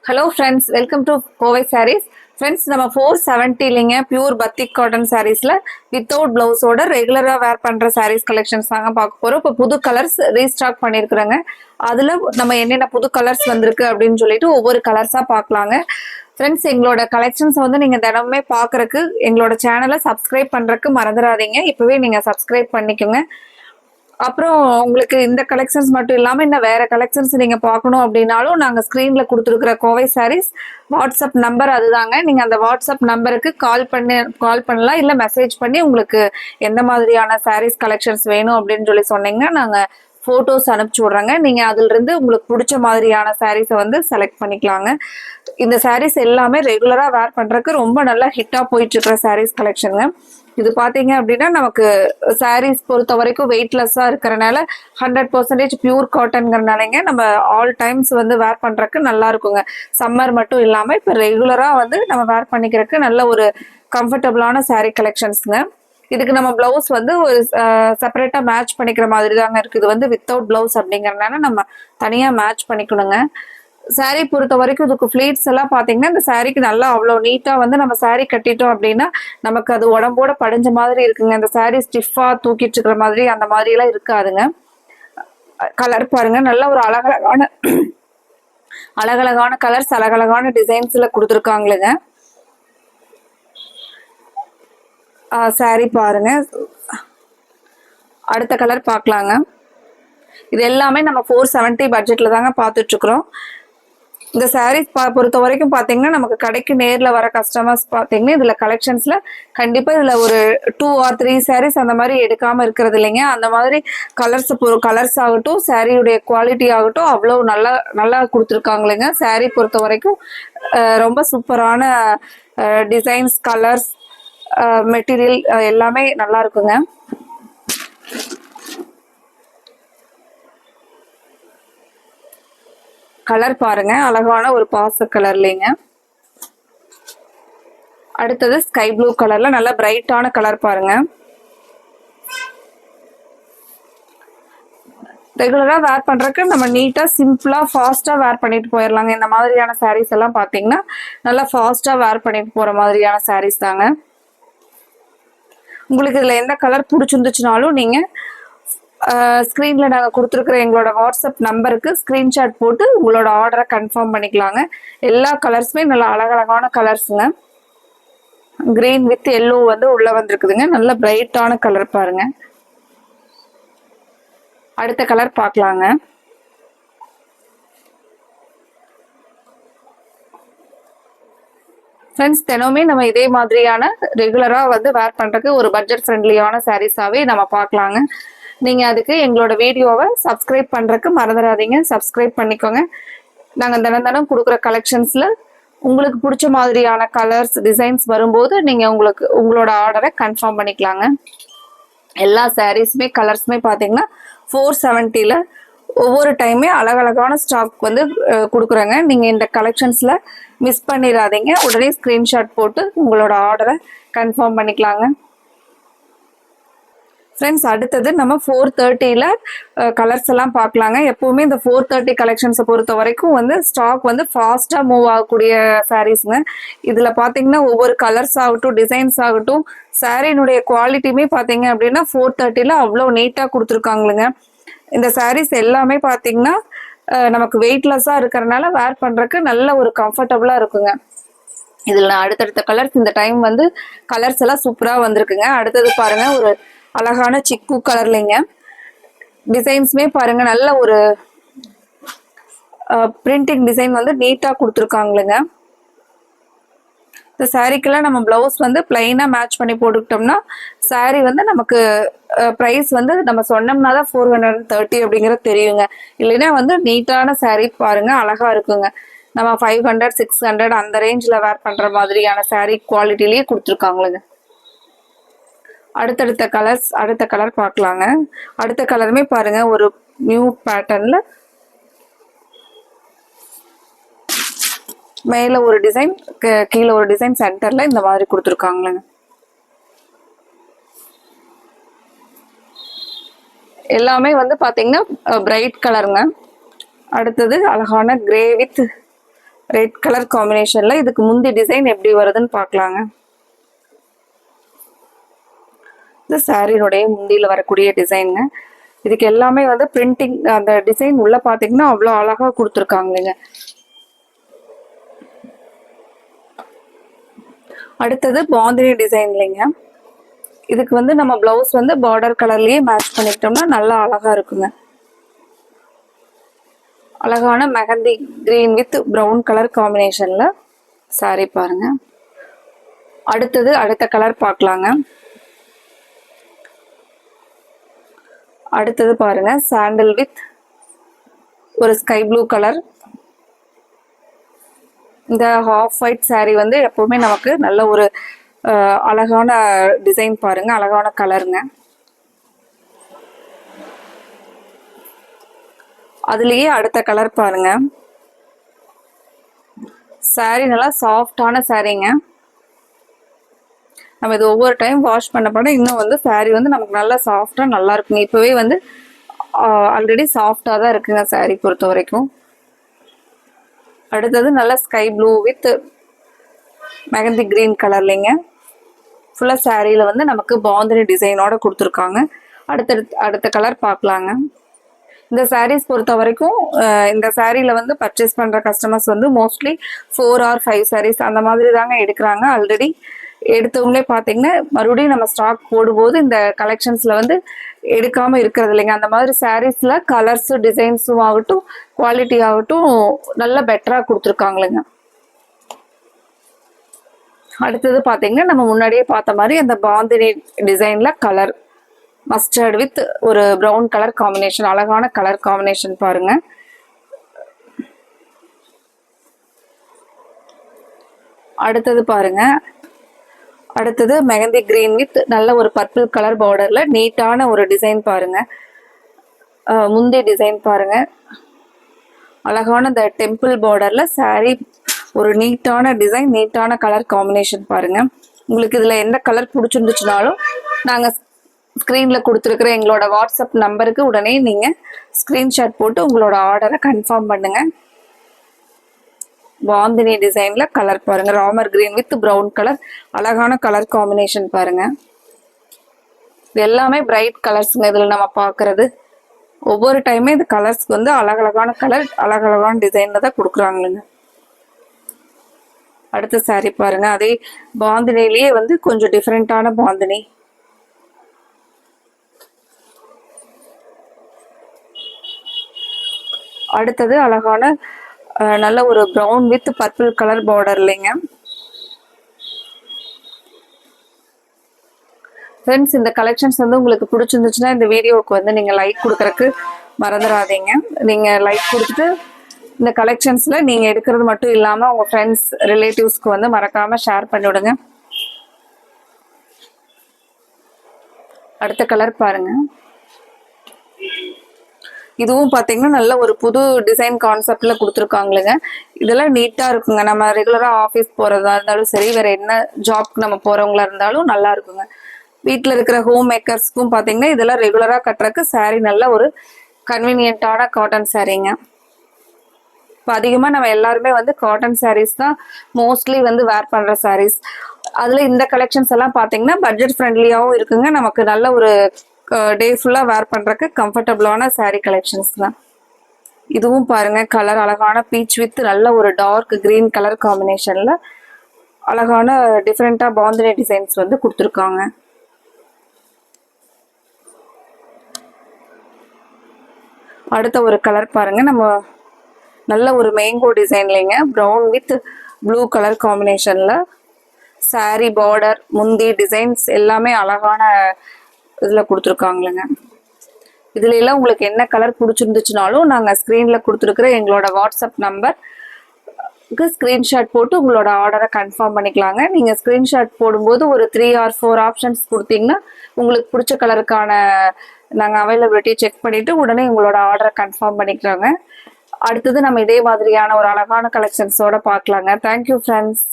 Hello friends, welcome to Kovai Sarees. Friends, நம்ம 470 இல்லைங்க pure பத்திக் cotton சாரீஸ்ல without பிளவுஸோட ரெகுலரா வேர் பண்ற சாரீஸ் கலெக்ஷன்ஸ் தாங்க பார்க்க போறோம். இப்போ புது கலர்ஸ் ரீஸ்டாக் பண்ணியிருக்கிறேங்க. அதுல நம்ம என்னென்ன புது கலர்ஸ் வந்திருக்கு அப்படின்னு சொல்லிட்டு ஒவ்வொரு கலர்ஸா பார்க்கலாங்க. ஃப்ரெண்ட்ஸ், எங்களோட கலெக்ஷன்ஸ் வந்து நீங்க தினமுமே பாக்குறதுக்கு எங்களோட சேனலை சப்ஸ்கிரைப் பண்றதுக்கு மறந்துடாதீங்க. இப்பவே நீங்க சப்ஸ்கிரைப் பண்ணிக்கோங்க. அப்புறம் உங்களுக்கு இந்த கலெக்ஷன்ஸ் மட்டும் இல்லாமல் இன்னும் வேற கலெக்ஷன்ஸ் நீங்கள் பார்க்கணும் அப்படின்னாலும் நாங்கள் ஸ்க்ரீனில் கொடுத்துருக்குற கோவை சாரீஸ் வாட்ஸ்அப் நம்பர் அதுதாங்க. நீங்கள் அந்த வாட்ஸ்அப் நம்பருக்கு கால் பண்ணலாம், இல்லை மெசேஜ் பண்ணி உங்களுக்கு எந்த மாதிரியான சாரீஸ் கலெக்ஷன்ஸ் வேணும் அப்படின்னு சொல்லி சொன்னீங்கன்னா நாங்கள் ஃபோட்டோஸ் அனுப்பிச்சி விட்றேங்க. நீங்கள் அதிலிருந்து உங்களுக்கு பிடிச்ச மாதிரியான சாரீஸை வந்து செலக்ட் பண்ணிக்கலாங்க. இந்த சாரீஸ் எல்லாமே ரெகுலராக வேர் பண்ணுறதுக்கு ரொம்ப நல்லா ஹிட்டாக போயிட்டுருக்கிற சாரீஸ் கலெக்ஷனுங்க. இது பார்த்தீங்க அப்படின்னா நமக்கு சாரீஸ் பொறுத்த வரைக்கும் வெயிட்லெஸ்ஸாக இருக்கிறனால 100% பியூர் காட்டன்ங்கிறனாலங்க நம்ம ஆல் டைம்ஸ் வந்து வேர் பண்ணுறதுக்கு நல்லா இருக்குங்க. சம்மர் மட்டும் இல்லாமல் இப்போ ரெகுலராக வந்து நம்ம வேர் பண்ணிக்கிறதுக்கு நல்ல ஒரு கம்ஃபர்டபுளான சாரீ கலெக்ஷன்ஸுங்க. இதுக்கு நம்ம பிளவுஸ் வந்து ஒரு செப்பரேட்டாக மேட்ச் பண்ணிக்கிற மாதிரி தாங்க இருக்குது. இது வந்து வித்தவுட் பிளவுஸ் அப்படிங்கிறனால நம்ம தனியாக மேட்ச் பண்ணிக்கணுங்க. சாரீ பொறுத்த வரைக்கும் இதுக்கு ஃபிளீட்ஸ் எல்லாம் பார்த்தீங்கன்னா இந்த சாரீக்கு நல்லா அவ்வளோ நீட்டாக வந்து நம்ம சாரீ கட்டிட்டோம் அப்படின்னா நமக்கு அது உடம்போட படிஞ்ச மாதிரி இருக்குங்க. இந்த சாரீ ஸ்டிஃபாக தூக்கிட்டு இருக்கிற மாதிரி அந்த மாதிரிலாம் இருக்காதுங்க. கலர் பாருங்க, நல்ல ஒரு அழகழகான கலர்ஸ், அழகழகான டிசைன்ஸ்ல கொடுத்துருக்காங்களுங்க. சாரீ பாருங்க, அடுத்த கலர் பார்க்கலாங்க. இது எல்லாமே நம்ம 470 பட்ஜெட்ல தாங்க பார்த்துட்டு இருக்கிறோம். இந்த சாரீஸ் பொறுத்த வரைக்கும் பார்த்தீங்கன்னா நமக்கு கடைக்கு நேரில் வர கஸ்டமர்ஸ் பார்த்தீங்கன்னா இதில் கலெக்ஷன்ஸில் கண்டிப்பாக இதில் ஒரு 2 or 3 சாரீஸ் அந்த மாதிரி எடுக்காமல் இருக்கிறது இல்லைங்க. அந்த மாதிரி கலர்ஸ் ஆகட்டும், சாரியுடைய குவாலிட்டி ஆகட்டும் அவ்வளோ நல்லா கொடுத்துருக்காங்களேங்க. சாரீ பொறுத்த வரைக்கும் ரொம்ப சூப்பரான டிசைன்ஸ், கலர்ஸ், மெட்டீரியல் எல்லாமே நல்லா இருக்குங்க. கலர் பாருங்க, அழகான ஒரு பாச கலர்லங்க. அடுத்தது ஸ்கை ப்ளூ கலர்ல நல்ல பிரைட்டான கலர் பாருங்க. ரெகுலரா வேர் பண்றதுக்கு நம்ம நீட்டா சிம்பிளா ஃபாஸ்டா வேர் பண்ணிட்டு போயிடலாங்க. இந்த மாதிரியான சாரீஸ் எல்லாம் பாத்தீங்கன்னா நல்லா ஃபாஸ்டா வேர் பண்ணிட்டு போற மாதிரியான சாரீஸ் தாங்க. உங்களுக்கு இதுல எந்த கலர் பிடிச்சிருந்துச்சுனாலும் நீங்க ஸ்க்ரீனில் நாங்கள் கொடுத்துருக்குற எங்களோட வாட்ஸ்அப் நம்பருக்கு ஸ்க்ரீன்ஷாட் போட்டு உங்களோட ஆர்டரை கன்ஃபார்ம் பண்ணிக்கலாங்க. எல்லா கலர்ஸுமே நல்லா அழகழகான கலர்ஸுங்க. கிரீன் வித் எல்லோ வந்து உள்ளே வந்துருக்குதுங்க. நல்ல பிரைட்டான கலர் பாருங்க. அடுத்த கலர் பார்க்கலாங்க. ஃப்ரெண்ட்ஸ், தினமே நம்ம இதே மாதிரியான ரெகுலராக வந்து வேர் பண்ணுறதுக்கு ஒரு பட்ஜெட் ஃப்ரெண்ட்லியான சாரீஸாகவே நம்ம பார்க்கலாங்க. நீங்கள் அதுக்கு எங்களோட வீடியோவை சப்ஸ்கிரைப் பண்ணுறதுக்கு மறந்துடாதீங்க. சப்ஸ்கிரைப் பண்ணிக்கோங்க. நாங்கள் தினம் கொடுக்குற கலெக்ஷன்ஸில் உங்களுக்கு பிடிச்ச மாதிரியான கலர்ஸ், டிசைன்ஸ் வரும்போது நீங்கள் உங்களோட ஆர்டரை கன்ஃபார்ம் பண்ணிக்கலாங்க. எல்லா சாரீஸுமே கலர்ஸுமே பார்த்தீங்கன்னா 470ல் ஒவ்வொரு டைமே அழகழகான ஸ்டாக் வந்து கொடுக்குறோங்க. நீங்கள் இந்த கலெக்ஷன்ஸில் மிஸ் பண்ணிடாதீங்க. உடனே ஸ்க்ரீன்ஷாட் போட்டு உங்களோட ஆர்டரை கன்ஃபார்ம் பண்ணிக்கலாங்க. ஃப்ரெண்ட்ஸ், அடுத்தது நம்ம 430ல் கலர்ஸ் எல்லாம் பார்க்கலாங்க. எப்போவுமே இந்த 430 கலெக்ஷன்ஸை பொறுத்த வரைக்கும் வந்து ஸ்டாக் வந்து ஃபாஸ்ட்டாக மூவ் ஆகக்கூடிய சாரீஸுங்க. இதில் பார்த்தீங்கன்னா ஒவ்வொரு கலர்ஸ் ஆகட்டும், டிசைன்ஸ் ஆகட்டும், சாரீனுடைய குவாலிட்டியுமே பார்த்தீங்க அப்படின்னா 430ல் அவ்வளோ நீட்டாக கொடுத்துருக்காங்களுங்க. இந்த சாரீஸ் எல்லாமே பார்த்தீங்கன்னா நமக்கு வெயிட்லெஸ்ஸாக இருக்கிறனால வேர் பண்ணுறதுக்கு நல்ல ஒரு கம்ஃபர்டபுளாக இருக்குங்க. இதில் அடுத்தடுத்த கலர்ஸ் இந்த டைம் வந்து கலர்ஸ் எல்லாம் சூப்பராக வந்திருக்குங்க. அடுத்தது பாருங்க, ஒரு அழகான சிக்கு கலர்லைங்க. டிசைன்ஸுமே பாருங்க, நல்ல ஒரு பிரிண்டிங் டிசைன் வந்து நீட்டா கொடுத்துருக்காங்களுங்க. இந்த சாரீக்கெல்லாம் நம்ம பிளவுஸ் வந்து பிளைனா மேட்ச் பண்ணி போட்டுக்கிட்டோம்னா சாரீ வந்து நமக்கு ப்ரைஸ் வந்து நம்ம சொன்னோம்னா தான் 430 அப்படிங்கிறது தெரியுங்க. இல்லைன்னா வந்து நீட்டான சாரீ பாருங்க, அழகா இருக்குங்க. நம்ம 500, 600 அந்த ரேஞ்சில் வேர் பண்ற மாதிரியான சாரீ குவாலிட்டிலேயே கொடுத்துருக்காங்களுங்க. அடுத்த கலர் பார்க்கலாங்க. அடுத்த கலருமே பாருங்க, ஒரு நியூ பேட்டர்ன்ல மேல ஒரு டிசைன், கீழே ஒரு டிசைன், சென்டர்ல இந்த மாதிரி கொடுத்துருக்காங்களேங்க. எல்லாமே வந்து பாத்தீங்கன்னா பிரைட் கலருங்க. அடுத்தது அழகான கிரே வித் ரெட் கலர் காம்பினேஷன்ல இதுக்கு முந்தி டிசைன் எப்படி வருதுன்னு பார்க்கலாங்க. இது சாரியோடைய முந்தியில் வரக்கூடிய டிசைனுங்க. இதுக்கு எல்லாமே வந்து பிரிண்டிங் அந்த டிசைன் உள்ள பார்த்தீங்கன்னா அவ்வளோ அழகாக கொடுத்துருக்காங்க. அடுத்தது பாந்தினி டிசைன் இல்லைங்க. இதுக்கு வந்து நம்ம பிளவுஸ் வந்து பார்டர் கலர்லயே மேட்ச் பண்ணிக்கிட்டோம்னா நல்லா அழகா இருக்குங்க. அழகான mehendi green with brown colour காம்பினேஷன்ல சாரி பாருங்க. அடுத்தது அடுத்த கலர் பார்க்கலாங்க. அடுத்தது பாருங்க சாண்டில் வித் ஒரு ஸ்கை ப்ளூ கலர். இந்த ஹாஃப் ஒயிட் சாரி வந்து எப்பவுமே நமக்கு நல்ல ஒரு அழகான டிசைன் பாருங்க, அழகான கலருங்க. அதுலயே அடுத்த கலர் பாருங்க. சாரி நல்லா சாஃப்டான சாரிங்க. நம்ம இது ஒவ்வொரு டைம் வாஷ் பண்ண இன்னும் வந்து சாரி வந்து நமக்கு நல்லா சாஃப்டா நல்லா இருக்குங்க. இப்பவே வந்து ஆல்ரெடி சாஃப்டா தான் இருக்குங்க சாரி பொறுத்த வரைக்கும். அடுத்தது நல்ல sky blue with mehendi green கலர்லிங்க. ஃபுல்லா சாரியில வந்து நமக்கு பாந்தினி டிசைனோட கொடுத்துருக்காங்க. அடுத்த கலர் பார்க்கலாங்க. இந்த சாரீஸ் பொறுத்த வரைக்கும் இந்த சாரியில வந்து பர்ச்சேஸ் பண்ற கஸ்டமர்ஸ் வந்து மோஸ்ட்லி 4 or 5 சாரீஸ் அந்த மாதிரி தாங்க எடுக்கிறாங்க. ஆல்ரெடி எடுத்தவங்களே பார்த்தீங்கன்னா மறுபடியும் நம்ம ஸ்டாக் போடும்போது இந்த கலெக்ஷன்ஸ்ல வந்து எடுக்காம இருக்கிறது இல்லைங்க. அந்த மாதிரி சாரீஸ்ல கலர்ஸ் டிசைன்ஸும் ஆகட்டும் குவாலிட்டி ஆகட்டும் நல்லா பெட்டரா கொடுத்துருக்காங்களேங்க. அடுத்தது பார்த்தீங்கன்னா நம்ம முன்னாடியே பார்த்த மாதிரி அந்த பாந்தினி டிசைன்ல கலர் மஸ்டர்ட் வித் ஒரு ப்ரௌன் கலர் காம்பினேஷன், அழகான கலர் காம்பினேஷன் பாருங்க. அடுத்தது பாருங்க. அடுத்தது மெஹந்தி கிரீன் வித் நல்ல ஒரு பர்பிள் கலர் பார்டர்ல நீட்டான ஒரு டிசைன் பாருங்க. முந்தி டிசைன் பாருங்க, அழகான இந்த டெம்பிள் பார்டர்ல சாரி ஒரு நீட்டான டிசைன், நீட்டான கலர் காம்பினேஷன் பாருங்க. உங்களுக்கு இதுல எந்த கலர் பிடிச்சிருந்துச்சுனாலும் நாங்க ஸ்க்ரீனில் கொடுத்துருக்குற எங்களோட வாட்ஸ்அப் நம்பருக்கு உடனே நீங்கள் ஸ்க்ரீன்ஷாட் போட்டு உங்களோட ஆர்டரை கன்ஃபார்ம் பண்ணுங்கள். பாந்தினி டிசைனில் கலர் பாருங்கள், Ramar green with brown colour, அழகான கலர் காம்பினேஷன் பாருங்கள். இது எல்லாமே பிரைட் கலர்ஸுங்க. இதில் நம்ம பார்க்குறது ஒவ்வொரு டைமே இது கலர்ஸ்க்கு வந்து அழகழகான கலர், அழகழகான டிசைனில் தான் கொடுக்குறாங்களுங்க. அடுத்த சாரி பாருங்கள். அதே பாந்தினிலேயே வந்து கொஞ்சம் டிஃப்ரெண்ட்டான பாந்தினி. அடுத்தது அழகான நல்ல ஒரு brown with purple colour border இல்லைங்க. ஃப்ரெண்ட்ஸ், இந்த கலெக்ஷன்ஸ் வந்து உங்களுக்கு பிடிச்சிருந்துச்சுன்னா இந்த வீடியோவுக்கு வந்து நீங்கள் லைக் கொடுக்கறக்கு மறந்துடாதீங்க. நீங்கள் லைக் கொடுத்துட்டு இந்த கலெக்ஷன்ஸில் நீங்கள் எடுக்கிறது மட்டும் இல்லாமல் உங்கள் ஃப்ரெண்ட்ஸ் ரிலேட்டிவ்ஸ்க்கு வந்து மறக்காமல் ஷேர் பண்ணிவிடுங்க. அடுத்த கலர் பாருங்கள். இதுவும் பார்த்தீங்கன்னா நல்ல ஒரு புது டிசைன் கான்செப்ட்ல கொடுத்துருக்காங்களுங்க. இதெல்லாம் நீட்டாக இருக்குங்க. நம்ம ரெகுலராக ஆஃபீஸ் போகிறதா இருந்தாலும் சரி, வேற என்ன ஜாப்க்கு நம்ம போகிறவங்களா இருந்தாலும் நல்லா இருக்குங்க. வீட்டில் இருக்கிற ஹோம் மேக்கர்ஸ்க்கும் பார்த்தீங்கன்னா இதெல்லாம் ரெகுலராக கட்டுறக்கு சாரீ நல்ல ஒரு கன்வீனியன்ட்டான காட்டன் சாரீங்க. இப்போ அதிகமாக நம்ம எல்லாருமே வந்து காட்டன் சாரீஸ் தான் மோஸ்ட்லி வந்து வேர் பண்ணுற சாரீஸ். அதில் இந்த கலெக்ஷன்ஸ் எல்லாம் பார்த்தீங்கன்னா பட்ஜெட் ஃப்ரெண்ட்லியாகவும் இருக்குங்க. நமக்கு நல்ல ஒரு டே ஃபுல்லாக வேர் பண்ணுறக்கு கம்ஃபர்டபுளான சாரீ கலெக்ஷன்ஸ் தான். இதுவும் பாருங்க, கலர் அழகான பீச் வித் நல்ல ஒரு டார்க் கிரீன் கலர் காம்பினேஷனில் அழகான டிஃப்ரெண்ட்டாக பாந்தினி டிசைன்ஸ் வந்து கொடுத்துருக்காங்க. அடுத்த ஒரு கலர் பாருங்க. நம்ம நல்ல ஒரு மேங்கோ டிசைன்லைங்க ப்ரௌன் வித் ப்ளூ கலர் காம்பினேஷனில் சாரீ பார்டர் முந்தி டிசைன்ஸ் எல்லாமே அழகான இதில் கொடுத்துருக்காங்களேங்க. இதுல எல்லாம் உங்களுக்கு என்ன கலர் பிடிச்சிருந்துச்சுனாலும் நாங்கள் ஸ்க்ரீனில் கொடுத்துருக்குற எங்களோட வாட்ஸ்அப் நம்பருக்கு ஸ்க்ரீன்ஷாட் போட்டு உங்களோட ஆர்டரை கன்ஃபார்ம் பண்ணிக்கலாங்க. நீங்கள் ஸ்க்ரீன்ஷாட் போடும்போது ஒரு 3 or 4 ஆப்ஷன்ஸ் கொடுத்தீங்கன்னா உங்களுக்கு பிடிச்ச கலருக்கான நாங்கள் அவைலபிலிட்டி செக் பண்ணிவிட்டு உடனே உங்களோட ஆர்டரை கன்ஃபார்ம் பண்ணிக்கிறாங்க. அடுத்தது நம்ம இதே மாதிரியான ஒரு அழகான கலெக்ஷன்ஸோட பார்க்கலாங்க. Thank you friends.